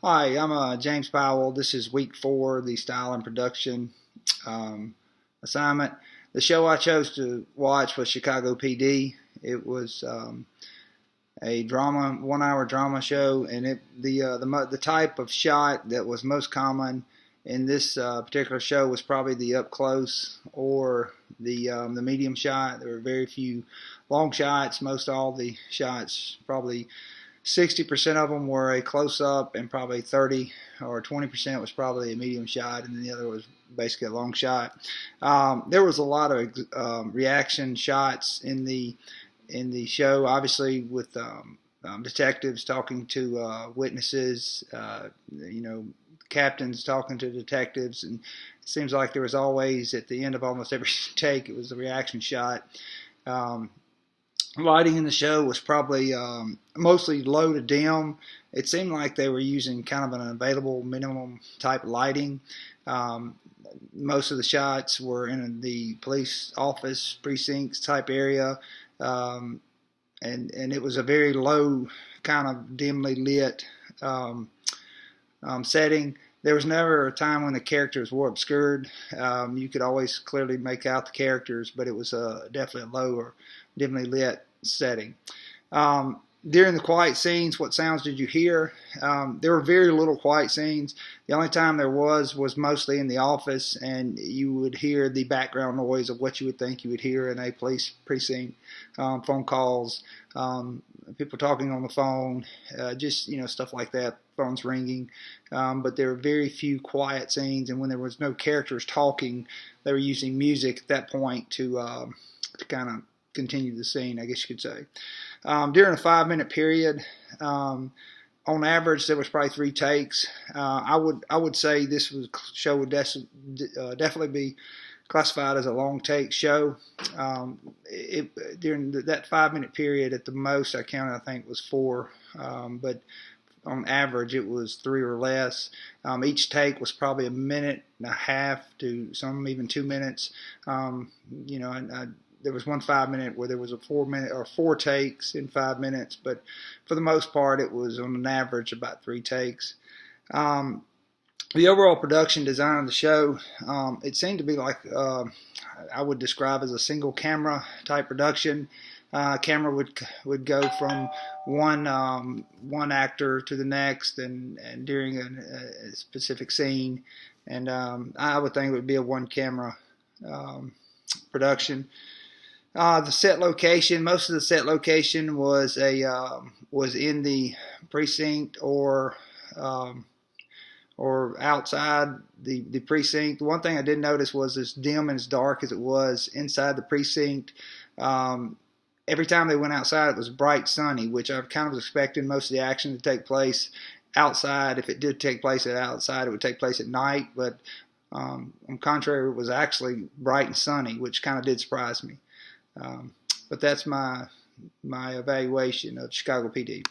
Hi, I'm James Powell. This is week 4 of the Style and Production assignment. The show I chose to watch was Chicago PD. It was a drama, 1 hour drama show, and the type of shot that was most common in this particular show was probably the up close or the medium shot. There were very few long shots. Most all the shots, probably 60% of them were a close up, and probably 30 or 20% was probably a medium shot, and then the other was basically a long shot. There was a lot of reaction shots in the show, obviously with detectives talking to witnesses, captains talking to detectives, and it seems like there was always at the end of almost every take it was a reaction shot. Lighting in the show was probably mostly low to dim. It seemed like they were using kind of an available minimum type lighting. Most of the shots were in the police office precincts type area, and it was a very low, kind of dimly lit setting. There was never a time when the characters were obscured. You could always clearly make out the characters, but it was definitely a low or dimly lit setting. During the quiet scenes, what sounds did you hear? There were very little quiet scenes. The only time there was mostly in the office, and you would hear the background noise of what you would think you would hear in a police precinct, phone calls, people talking on the phone, just stuff like that, phones ringing. But there were very few quiet scenes, and when there was no characters talking, they were using music at that point to kind of continue the scene, I guess you could say. During a 5-minute period, on average, there was probably 3 takes. I would say this show would definitely be classified as a long take show. During that 5-minute period, at the most I counted, I think, was 4, but on average it was 3 or less. Each take was probably a minute and a half to some even 2 minutes. There was one 5-minute where there was a 4-minute or 4 takes in 5 minutes, but for the most part it was on an average about 3 takes. The overall production design of the show, it seemed to be like I would describe as a single camera type production. Camera would go from one actor to the next, and during a specific scene, and I would think it would be a one camera production. The set location, most of the set location was in the precinct or outside the precinct. The one thing I did notice was as dim and as dark as it was inside the precinct. Every time they went outside, it was bright sunny, which I kind of was expecting most of the action to take place outside. If it did take place outside, it would take place at night. But on contrary, it was actually bright and sunny, which kind of did surprise me. But that's my evaluation of Chicago PD.